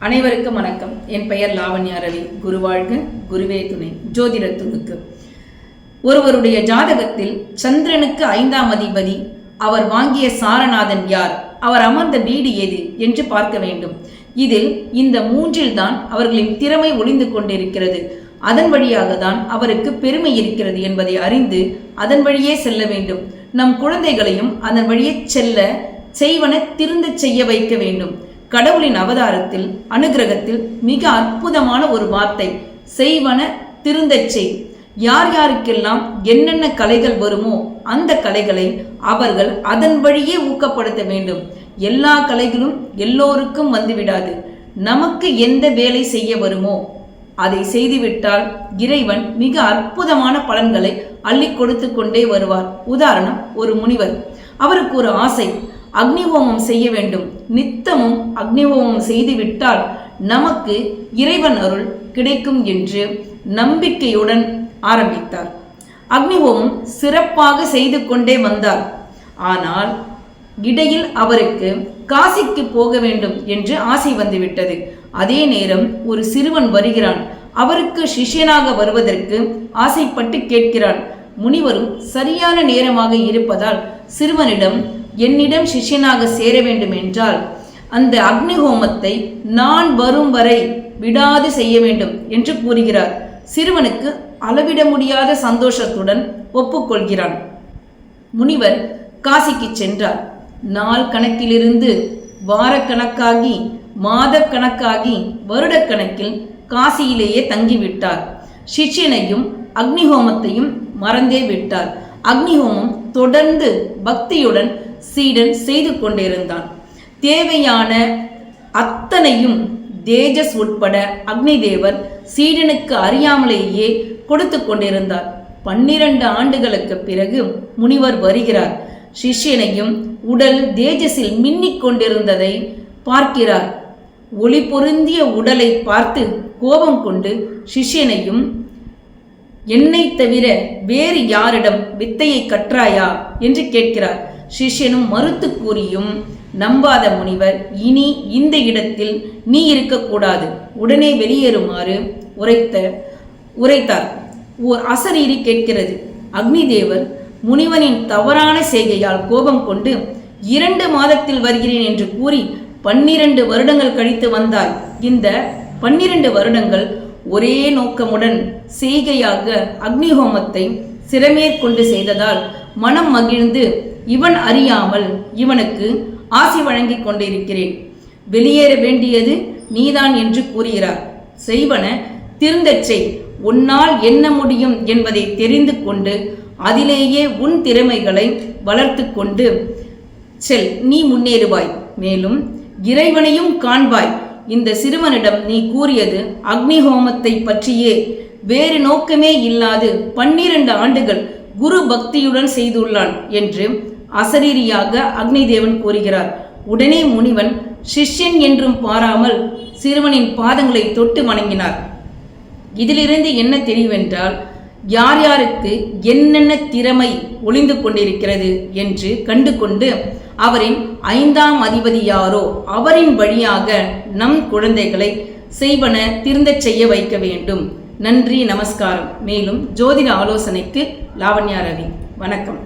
அனைவருக்கும் வணக்கம். என் பெயர் லாவண்யா ரவி. குருவாழ்க, குருவே துணை. ஜோதிட துணுக்கு. ஒருவருடைய ஜாதகத்தில் சந்திரனுக்கு 5ஆம் அதிபதி, அவர் வாங்கிய சாரநாதன் யார், அவர் அமர்ந்த வீடு எது என்று பார்க்க வேண்டும். இதில் இந்த 3 தான் அவர்களின் திறமை ஒளிந்து கொண்டிருக்கிறது. அதன் வழியாக தான் அவருக்கு பெருமை இருக்கிறது என்பதை அறிந்து அதன் வழியே செல்ல வேண்டும். நம் குழந்தைகளையும் அதன் வழியே செல்ல செய்வன திருந்த செய்ய வைக்க வேண்டும். கடவுளின் அவதாரத்தில் அனுகிரகத்தில் மிக அற்புதமான ஒரு வார்த்தை, செய்வன திருந்தச் செய். யார் யாருக்கெல்லாம் என்னென்ன கலைகள் வருமோ அந்த கலைகளை அவர்கள் அதன் வழியே ஊக்கப்படுத்த வேண்டும். எல்லா கலைகளும் எல்லோருக்கும் வந்துவிடாது. நமக்கு எந்த வேலை செய்ய வருமோ அதை செய்துவிட்டால் இறைவன் மிக அற்புதமான பலன்களை அள்ளி கொடுத்து கொண்டே வருவார். உதாரணம், ஒரு முனிவர், அவருக்கு ஒரு ஆசை, அக்னி ஹோமம் செய்ய வேண்டும். நித்தமும் அக்னி ஹோமம் செய்துவிட்டால் நமக்கு இறைவன் அருள் கிடைக்கும் என்று நம்பிக்கையுடன் ஆரம்பித்தார். அக்னி ஹோமம் சிறப்பாக செய்து கொண்டே வந்தார். ஆனால் இடையில் அவருக்கு காசிக்கு போக வேண்டும் என்று ஆசை வந்துவிட்டது. அதே நேரம் ஒரு சிறுவன் வருகிறான். அவருக்கு சிஷ்யனாக வருவதற்கு ஆசைப்பட்டு கேட்கிறான். முனிவரும் சரியான நேரமாக இருப்பதால் சிறுவனிடம், என்னிடம் சிஷ்யனாக சேர வேண்டும் என்றால் அந்த அக்னி ஹோமத்தை நான் வரும் வரை விடாது செய்ய வேண்டும் என்று கூறுகிறார். சிறுவனுக்கு அளவிட முடியாத சந்தோஷத்துடன் ஒப்புக்கொள்கிறான். முனிவர் காசிக்கு சென்றார். நாள் கணக்கிலிருந்து வாரக்கணக்காகி, மாத கணக்காகி, வருடக்கணக்கில் காசியிலேயே தங்கிவிட்டார். சிஷ்யனையும் அக்னிஹோமத்தையும் மறந்தே விட்டார். அக்னிஹோமம் தொடர்ந்து பக்தியுடன் சீடன் செய்து கொண்டிருந்தான். தேவையான அத்தனையும் தேஜஸ் உட்பட அக்னி தேவர் சீடனுக்கு அறியாமலேயே கொடுத்து கொண்டிருந்தார். 12 ஆண்டுகளுக்கு பிறகு முனிவர் வருகிறார். சிஷ்யனையும் உடல் தேஜஸில் மின்னிக் கொண்டிருந்ததை பார்க்கிறார். ஒளி பொருந்திய உடலை பார்த்து கோபம் கொண்டு சிஷ்யனையும், என்னை தவிர வேறு யாரிடம் வித்தையை கற்றாயா என்று கேட்கிறார். சிஷ்யனும் மறுத்து கூறியும் நம்பாத முனிவர், இனி இந்த இடத்தில் நீ இருக்கக்கூடாது, உடனே வெளியேறுமாறு உரைத்தார். ஓர் அசரீரி கேட்கிறது. அக்னி தேவர் முனிவனின் தவறான செய்கையால் கோபம் கொண்டு 2 மாதத்தில் வருகிறேன் என்று கூறி 12 வருடங்கள் கழித்து வந்தாய். இந்த 12 வருடங்கள் ஒரே நோக்கமுடன் செய்கையாக அக்னிஹோமத்தை சிறமேற்கொண்டு செய்ததால் மனம் மகிழ்ந்து இவன் அறியாமல் இவனுக்கு ஆசி வழங்கி கொண்டிருக்கிறேன். வெளியேற வேண்டியது நீதான் என்று கூறுகிறார். செய்வன திருந்தச் செய். உன்னால் என்ன முடியும் என்பதை தெரிந்து கொண்டு அதிலேயே உன் திறமைகளை வளர்த்து கொண்டு செல். நீ முன்னேறுவாய், மேலும் இறைவனையும் காண்பாய். இந்த சிறுவனிடம் நீ கூறியது அக்னிஹோமத்தை பற்றியே, வேறு நோக்கமே இல்லாது 12 ஆண்டுகள் குரு பக்தியுடன் செய்துள்ளான் என்று அசரீரியாக அக்னி தேவன் கூறுகிறார். உடனே முனிவன் சிஷ்யன் என்றும் பாராமல் சிறுவனின் பாதங்களை தொட்டு வணங்கினார். இதிலிருந்து என்ன தெரிவென்றால், யார் யாருக்கு என்னென்ன திறமை ஒளிந்து கொண்டிருக்கிறது என்று கண்டு கொண்டு அவரின் 5ஆம் அதிபதி யாரோ அவரின் வழியாக நம் குழந்தைகளை செய்வன திருந்தச் செய்ய வைக்க வேண்டும். நன்றி, நமஸ்காரம். மேலும் ஜோதிட ஆலோசனைக்கு லாவண்யா ரவி. வணக்கம்.